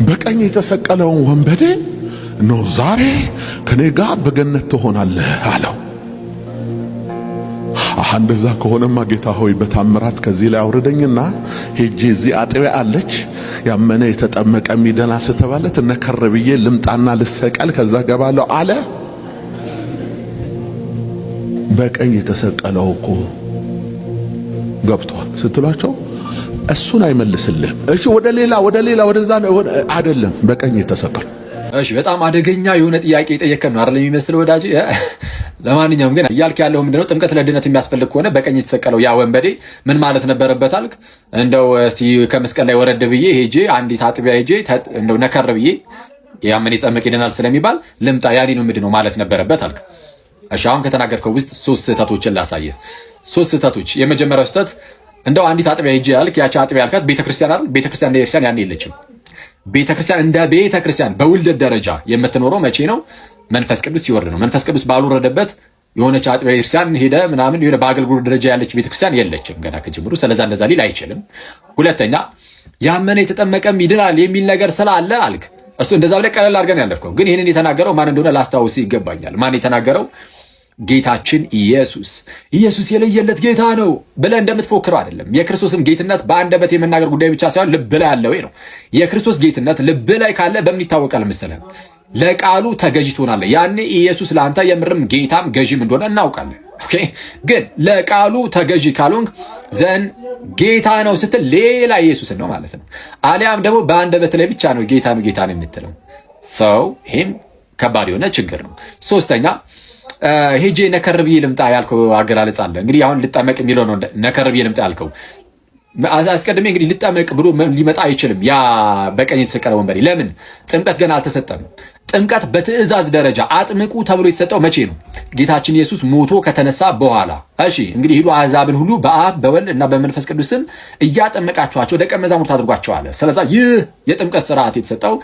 በቀኝ የተሰቀለውን ወንበዴ ነው ዛሬ ከኔ ጋር በገነት ትሆናለህ አለው። እንደዛ ከሆነማ ጌታ ሆይ በታምራት ከዚህ ላይ አውርደኝና ሄጄ እዚህ አጥቢያ አለች ያመነ የተጠመቀ ሚደና ስተባለ ተነከረ ብዬ ልምጣና ልሰቀል ከዛ ገባለሁ አለ። በቀኝ የተሰቀለው እኮ ገብቷል ስትሏቸው እሱን አይመልስልህም። እሺ ወደ ሌላ ወደዛ አይደለም በቀኝ የተሰቀለው። እሺ በጣም አደገኛ የሆነ ጥያቄ የጠየቀን ነው አይደል የሚመስለው ወዳጅ። ለማንኛውም ግን እያልክ ያለው ምንድነው? ጥምቀት ለድነት የሚያስፈልግ ከሆነ በቀኝ የተሰቀለው ያ ወንበዴ ምን ማለት ነበረበት አልክ? እንደው እስቲ ከመስቀል ላይ ወረድ ብዬ ሄጄ አንዲት አጥቢያ ሄጄ እንደው ነከር ብዬ ያመነ ይጠመቅ ይድናል ስለሚባል ልምጣ ያኔ ነው ምንድነው ማለት ነበረበት አልክ? እሺ አሁን ከተናገርከው ውስጥ 3 ስህተቶችን ላሳየ። 3 ስህተቶች። የመጀመሪያው ስህተት እንደው አንዲት አጥቢያ ሄጄ ያልክ ያቺ አጥቢያ ያልካት ቤተክርስቲያን አይደል? ቤተክርስቲያን ያኔ የለችም። ቤተክርስቲያን እንደ ቤተክርስቲያን በውልደት ደረጃ የምትኖረው መቼ ነው? መንፈስ ቅዱስ ሲወርድ ነው። መንፈስ ቅዱስ ባልወረደበት የሆነች አጥቢያ ቤተክርስቲያን ሄደ ምናምን የሆነ በአገልግሎት ደረጃ ያለች ቤተክርስቲያን የለችም ገና ከጅምሩ። ስለዛ እንደዛ ሊል አይችልም። ሁለተኛ ያመነ የተጠመቀም ይድናል የሚል ነገር ስላለ አልክ። እሱ እንደዛ ብለህ ቀለል አድርገን ያለፍከው። ግን ይህንን የተናገረው ማን እንደሆነ ላስታውስ ይገባኛል። ማን የተናገረው? ጌታችን ኢየሱስ። ኢየሱስ የለየለት ጌታ ነው ብለህ እንደምትፎክረው አይደለም። የክርስቶስን ጌትነት በአንደበት የመናገር ጉዳይ ብቻ ሳይሆን ልብ ላይ ያለው ነው። የክርስቶስ ጌትነት ልብ ላይ ካለ በምን ይታወቃል መሰለህ? ለቃሉ ተገዥ ትሆናለህ። ያኔ ኢየሱስ ለአንተ የምርም ጌታም ገዥም እንደሆነ እናውቃለን። ኦኬ። ግን ለቃሉ ተገዥ ካልሆንክ ዘን ጌታ ነው ስትል ሌላ ኢየሱስን ነው ማለት ነው። አሊያም ደግሞ በአንደበት ላይ ብቻ ነው ጌታ ነው የምትለው ሰው፣ ይሄም ከባድ የሆነ ችግር ነው። ሶስተኛ ሄጄ ነከር ብዬ ልምጣ ያልከው አገላለጽ አለ። እንግዲህ አሁን ልጠመቅ የሚለው ነው ነከር ብዬ ልምጣ ያልከው። አስቀድሜ እንግዲህ ልጠመቅ ብሎ ሊመጣ አይችልም ያ በቀኝ የተሰቀለ ወንበዴ። ለምን? ጥምቀት ገና አልተሰጠም። ጥምቀት በትእዛዝ ደረጃ አጥምቁ ተብሎ የተሰጠው መቼ ነው? ጌታችን ኢየሱስ ሞቶ ከተነሳ በኋላ። እሺ እንግዲህ ሂዱ አሕዛብን ሁሉ በአብ በወልድ እና በመንፈስ ቅዱስ ስም እያጠመቃችኋቸው ደቀ መዛሙርት አድርጓቸው አለ። ስለዚህ ይህ የጥምቀት ስርዓት የተሰጠው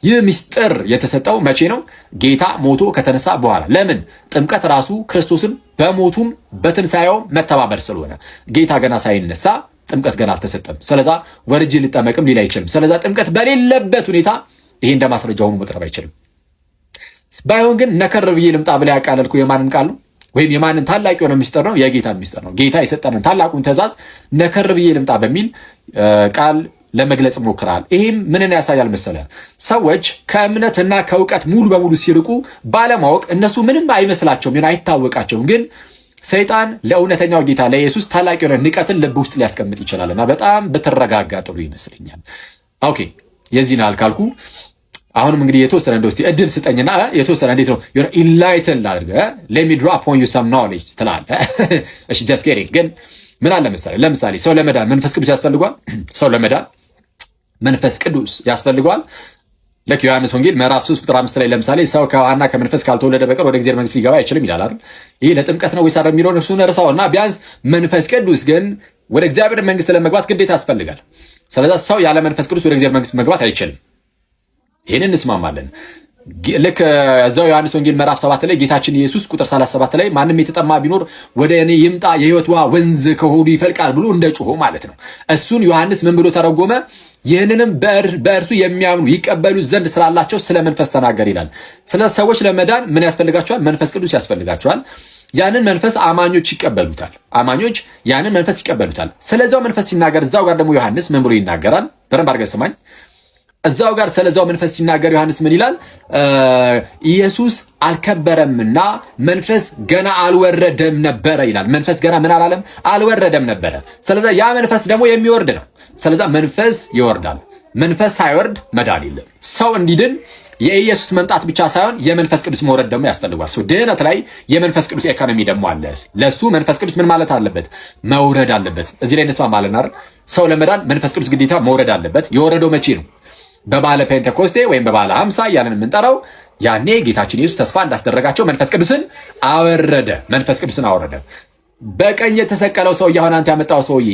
ይህ ምስጢር የተሰጠው መቼ ነው? ጌታ ሞቶ ከተነሳ በኋላ። ለምን? ጥምቀት ራሱ ክርስቶስን በሞቱም በትንሳኤውም መተባበር ስለሆነ ጌታ ገና ሳይነሳ ጥምቀት ገና አልተሰጠም። ስለዛ ወርጄ ልጠመቅም ሊል አይችልም። ስለዛ ጥምቀት በሌለበት ሁኔታ ይሄ እንደ ማስረጃ ሆኖ መቅረብ አይችልም። ባይሆን ግን ነከር ብዬ ልምጣ ብላ ያቃለልኩ የማንን ቃል ነው? ወይም የማንን ታላቅ የሆነ ምስጢር ነው? የጌታን ምስጢር ነው። ጌታ የሰጠንን ታላቁን ትእዛዝ ነከር ብዬ ልምጣ በሚል ቃል ለመግለጽ ሞክራል። ይሄም ምንን ያሳያል መሰለ? ሰዎች ከእምነትና ከእውቀት ሙሉ በሙሉ ሲርቁ ባለማወቅ እነሱ ምንም አይመስላቸውም፣ አይታወቃቸውም። ግን ሰይጣን ለእውነተኛው ጌታ ለኢየሱስ ታላቅ የሆነ ንቀትን ልብ ውስጥ ሊያስቀምጥ ይችላልና በጣም ብትረጋጋ ጥሩ ይመስለኛል። ኦኬ የዚህን አልካልኩ አሁንም እንግዲህ የተወሰነ እንደው እስቲ እድል ስጠኝና የተወሰነ እንዴት ነው የሆነ ኢንላይትን ላድርገ let me drop on you some knowledge ትላለህ። እሺ just kidding። ግን ምን አለ መሰለህ፣ ለምሳሌ ሰው ለመዳን መንፈስ ቅዱስ ያስፈልጓል። ሰው ለመዳን መንፈስ ቅዱስ ያስፈልጓል። ለክ ዮሐንስ ወንጌል ምዕራፍ 3 ቁጥር 5 ላይ ለምሳሌ ሰው ከውሃና ከመንፈስ ካልተወለደ በቀር ወደ እግዚአብሔር መንግስት ሊገባ አይችልም ይላል አይደል? ይሄ ለጥምቀት ነው ወይስ አይደል የሚለውን እርሱን እርሳውና ቢያንስ መንፈስ ቅዱስ ግን ወደ እግዚአብሔር መንግስት ለመግባት ግዴታ ያስፈልጋል። ስለዚህ ሰው ያለ መንፈስ ቅዱስ ወደ እግዚአብሔር መንግስት መግባት አይችልም። ይሄንን እንስማማለን። ልክ እዛው ዮሐንስ ወንጌል ምዕራፍ 7 ላይ ጌታችን ኢየሱስ ቁጥር 37 ላይ ማንም የተጠማ ቢኖር ወደ እኔ ይምጣ የሕይወት ውሃ ወንዝ ከሆዱ ይፈልቃል ብሎ እንደጮኸ ማለት ነው። እሱን ዮሐንስ ምን ብሎ ተረጎመ? ይህንንም በእርሱ የሚያምኑ ይቀበሉ ዘንድ ስላላቸው ስለ መንፈስ ተናገር ይላል። ስለ ሰዎች ለመዳን ምን ያስፈልጋቸዋል? መንፈስ ቅዱስ ያስፈልጋቸዋል። ያንን መንፈስ አማኞች ይቀበሉታል። አማኞች ያንን መንፈስ ይቀበሉታል። ስለዛው መንፈስ ሲናገር እዛው ጋር ደግሞ ዮሐንስ ምን ብሎ ይናገራል? በደንብ አድርገህ ስማኝ። እዛው ጋር ስለዛው መንፈስ ሲናገር ዮሐንስ ምን ይላል? ኢየሱስ አልከበረምና መንፈስ ገና አልወረደም ነበረ ይላል። መንፈስ ገና ምን አላለም? አልወረደም ነበረ። ስለዚህ ያ መንፈስ ደግሞ የሚወርድ ነው። ስለዚህ መንፈስ ይወርዳል። መንፈስ ሳይወርድ መዳን የለም። ሰው እንዲድን የኢየሱስ መምጣት ብቻ ሳይሆን የመንፈስ ቅዱስ መውረድ ደግሞ ያስፈልጋል። ድህነት ላይ የመንፈስ ቅዱስ ኢኮኖሚ ደግሞ አለ። ለሱ መንፈስ ቅዱስ ምን ማለት አለበት? መውረድ አለበት። እዚህ ላይ እንስማማለን አይደል? ሰው ለመዳን መንፈስ ቅዱስ ግዴታ መውረድ አለበት። የወረደው መቼ ነው? በባለ ፔንቴኮስቴ ወይም በባለ 50 እያለን የምንጠራው ያኔ ጌታችን ኢየሱስ ተስፋ እንዳስደረጋቸው መንፈስ ቅዱስን አወረደ። መንፈስ ቅዱስን አወረደ። በቀኝ የተሰቀለው ሰውዬ አሁን አንተ ያመጣው ሰውዬ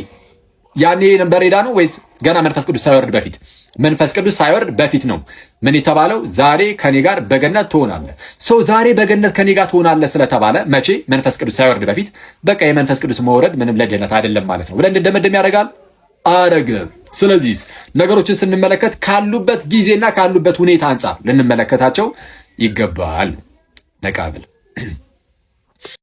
ያኔ ነበር ሄዳ ነው ወይስ ገና መንፈስ ቅዱስ ሳይወርድ በፊት? መንፈስ ቅዱስ ሳይወርድ በፊት ነው ምን የተባለው? ዛሬ ከኔ ጋር በገነት ትሆናለህ። ዛሬ በገነት ከኔ ጋር ትሆናለህ ስለተባለ መቼ? መንፈስ ቅዱስ ሳይወርድ በፊት። በቃ የመንፈስ ቅዱስ መውረድ ምንም ለድነት አይደለም ማለት ነው ብለን እንደመደም ያደርጋል። አረገ። ስለዚህ ነገሮችን ስንመለከት ካሉበት ጊዜና ካሉበት ሁኔታ አንጻር ልንመለከታቸው ይገባል። ነቃብል